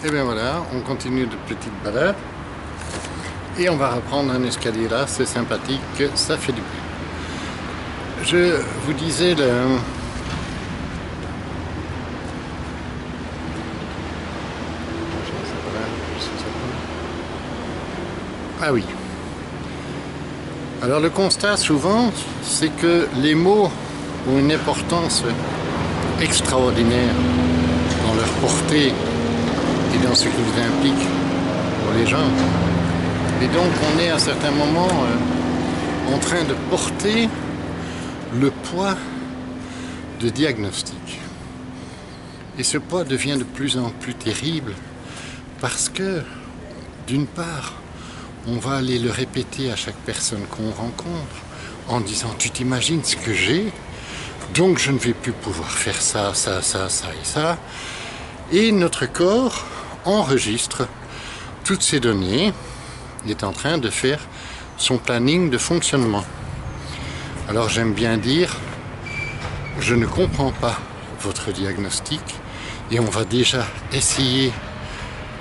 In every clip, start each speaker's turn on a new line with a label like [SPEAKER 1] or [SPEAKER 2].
[SPEAKER 1] Et bien voilà, on continue de petite balade. Et on va reprendre un escalier là, c'est sympathique, ça fait du bien. Je vous disais Ah oui. Alors le constat souvent, c'est que les mots ont une importance extraordinaire dans leur portée et dans ce qu'ils impliquent pour les gens. Et donc on est à certains moments en train de porter le poids de diagnostic. Et ce poids devient de plus en plus terrible parce que, d'une part, on va aller le répéter à chaque personne qu'on rencontre en disant « tu t'imagines ce que j'ai, donc je ne vais plus pouvoir faire ça, ça, ça, ça et ça ». Et notre corps enregistre toutes ces données, il est en train de faire son planning de fonctionnement. Alors j'aime bien dire « je ne comprends pas votre diagnostic » et on va déjà essayer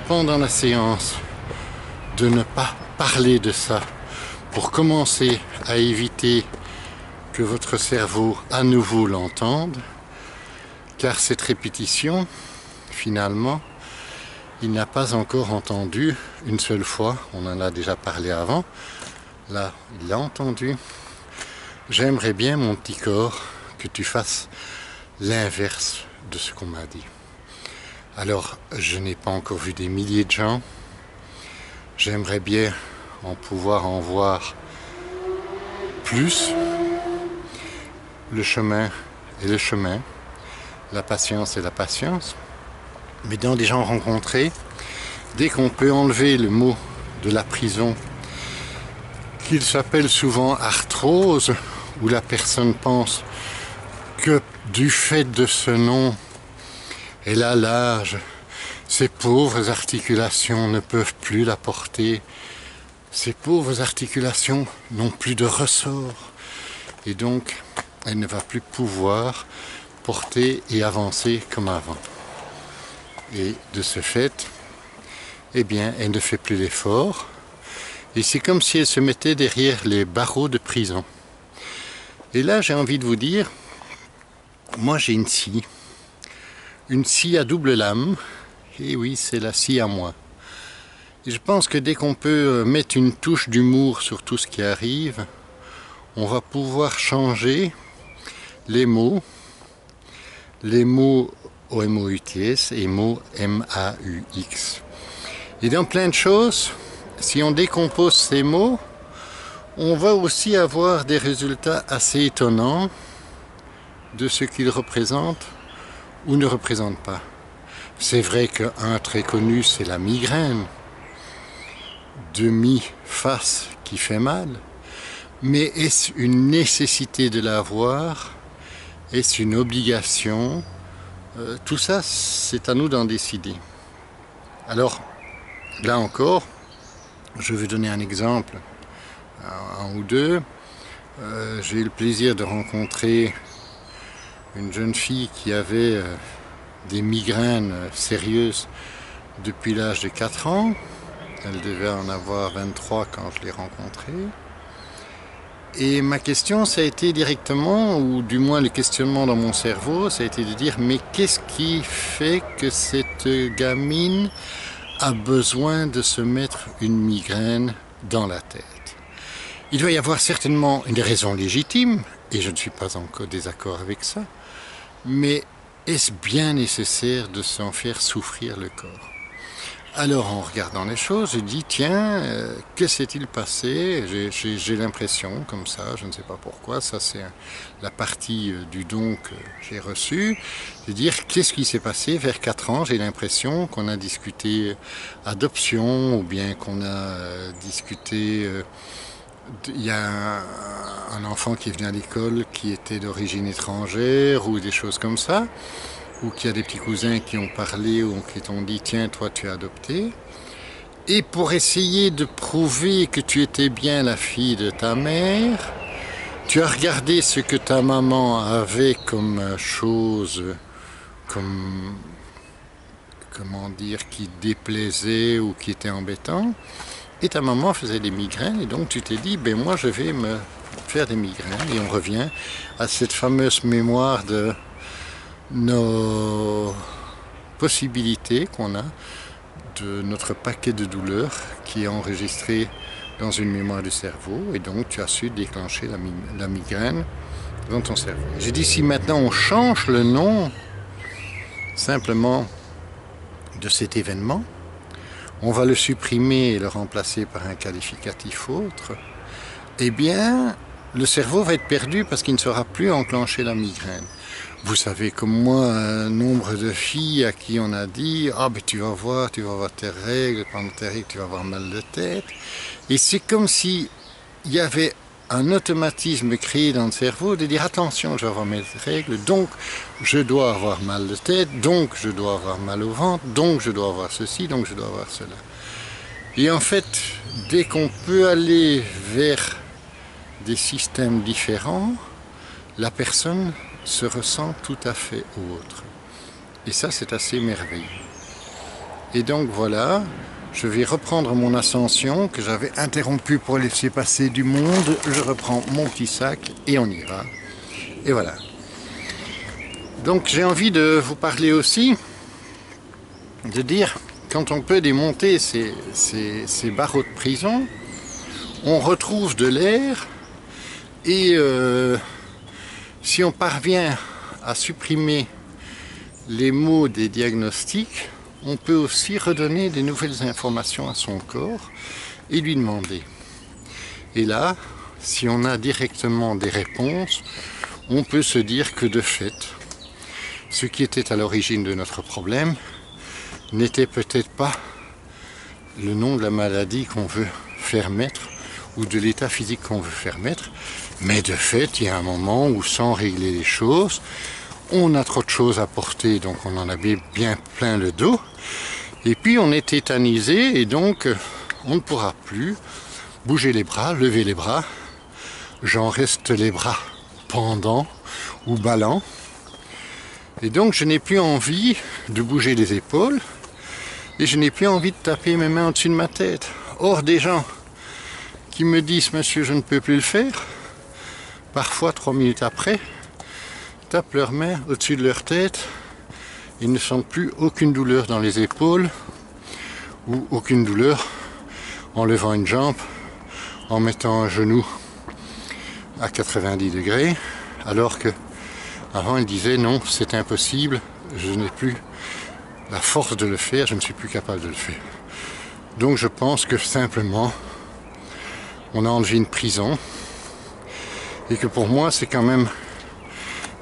[SPEAKER 1] pendant la séance de ne pas parler de ça pour commencer à éviter que votre cerveau à nouveau l'entende, car cette répétition, finalement, il n'a pas encore entendu une seule fois, on en a déjà parlé avant, là il l'a entendu. J'aimerais bien, mon petit corps, que tu fasses l'inverse de ce qu'on m'a dit. Alors, je n'ai pas encore vu des milliers de gens. J'aimerais bien pouvoir en voir plus. Le chemin est le chemin, la patience est la patience. Mais dans des gens rencontrés, dès qu'on peut enlever le mot de la prison, qu'il s'appelle souvent arthrose, où la personne pense que du fait de ce nom, elle a l'âge, ses pauvres articulations ne peuvent plus la porter, ses pauvres articulations n'ont plus de ressort, et donc elle ne va plus pouvoir porter et avancer comme avant. Et de ce fait, eh bien, elle ne fait plus l'effort, et c'est comme si elle se mettait derrière les barreaux de prison. Et là, j'ai envie de vous dire, moi j'ai une scie à double lame, et oui, c'est la scie à moi. Et je pense que dès qu'on peut mettre une touche d'humour sur tout ce qui arrive, on va pouvoir changer les mots O-M-O-U-T-S et mots M-A-U-X. Et dans plein de choses, si on décompose ces mots, on va aussi avoir des résultats assez étonnants de ce qu'ils représentent ou ne représentent pas. C'est vrai qu'un très connu, c'est la migraine, demi-face qui fait mal, mais est-ce une nécessité de l'avoir? Est-ce une obligation? Tout ça, c'est à nous d'en décider. Alors, là encore, je vais donner un exemple, un ou deux. J'ai eu le plaisir de rencontrer une jeune fille qui avait des migraines sérieuses depuis l'âge de 4 ans. Elle devait en avoir 23 quand je l'ai rencontrée. Et ma question, ça a été directement, ou du moins le questionnement dans mon cerveau, ça a été de dire, mais qu'est-ce qui fait que cette gamine a besoin de se mettre une migraine dans la tête? Il doit y avoir certainement une raison légitime, et je ne suis pas en désaccord avec ça, mais est-ce bien nécessaire de s'en faire souffrir le corps? Alors en regardant les choses, je dis tiens, que s'est-il passé? J'ai l'impression comme ça, je ne sais pas pourquoi, ça c'est la partie du don que j'ai reçu, de dire qu'est-ce qui s'est passé vers 4 ans, j'ai l'impression qu'on a discuté adoption ou bien qu'on a discuté... Il y a un enfant qui est venu à l'école qui était d'origine étrangère ou des choses comme ça, ou qu'il y a des petits cousins qui ont parlé ou qui t'ont dit tiens toi tu es adopté, et pour essayer de prouver que tu étais bien la fille de ta mère, tu as regardé ce que ta maman avait comme chose, comme comment dire, qui déplaisait ou qui était embêtant. Et ta maman faisait des migraines et donc tu t'es dit, ben moi je vais me faire des migraines. Et on revient à cette fameuse mémoire de nos possibilités qu'on a, de notre paquet de douleurs qui est enregistré dans une mémoire du cerveau. Et donc tu as su déclencher la migraine dans ton cerveau. J'ai dit, si maintenant on change le nom simplement de cet événement, on va le supprimer et le remplacer par un qualificatif autre, eh bien, le cerveau va être perdu parce qu'il ne saura plus enclencher la migraine. Vous savez comme moi, un nombre de filles à qui on a dit « Ah, ben tu vas voir tes règles, pendant tes règles, tu vas avoir mal de tête. » Et c'est comme s'il y avait un automatisme créé dans le cerveau de dire « Attention, je vais avoir mes règles, donc je dois avoir mal de tête, donc je dois avoir mal au ventre, donc je dois avoir ceci, donc je dois avoir cela. » Et en fait, dès qu'on peut aller vers des systèmes différents, la personne se ressent tout à fait autre. Et ça, c'est assez merveilleux. Et donc voilà, je vais reprendre mon ascension que j'avais interrompue pour laisser passer du monde. Je reprends mon petit sac et on y va. Et voilà. Donc j'ai envie de vous parler aussi, de dire, quand on peut démonter ces barreaux de prison, on retrouve de l'air et si on parvient à supprimer les mots des diagnostics, on peut aussi redonner des nouvelles informations à son corps et lui demander. Et là, si on a directement des réponses, on peut se dire que de fait, ce qui était à l'origine de notre problème n'était peut-être pas le nom de la maladie qu'on veut faire mettre ou de l'état physique qu'on veut faire mettre, mais de fait, il y a un moment où sans régler les choses, on a trop de choses à porter, donc on en a bien plein le dos, et puis on est tétanisé, et donc on ne pourra plus bouger les bras, lever les bras, j'en reste les bras pendants ou ballants, et donc je n'ai plus envie de bouger les épaules, et je n'ai plus envie de taper mes mains au-dessus de ma tête. Or, des gens qui me disent « Monsieur, je ne peux plus le faire », parfois 3 minutes après, tapent leurs mains au-dessus de leur tête, ils ne sentent plus aucune douleur dans les épaules, ou aucune douleur en levant une jambe, en mettant un genou à 90 degrés, alors que avant ils disaient « Non, c'est impossible, je n'ai plus la force de le faire, je ne suis plus capable de le faire. » Donc je pense que simplement, on a enlevé une prison, et que pour moi c'est quand même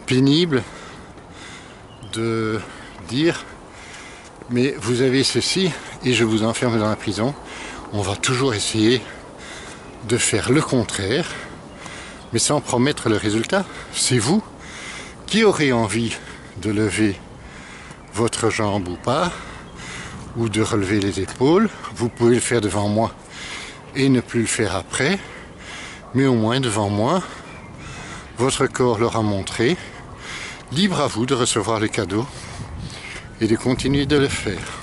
[SPEAKER 1] pénible de dire mais vous avez ceci et je vous enferme dans la prison. On va toujours essayer de faire le contraire, mais sans promettre le résultat. C'est vous qui aurez envie de lever votre jambe ou pas, ou de relever les épaules. Vous pouvez le faire devant moi et ne plus le faire après, mais au moins devant moi, votre corps l'aura montré. Libre à vous de recevoir le cadeau et de continuer de le faire.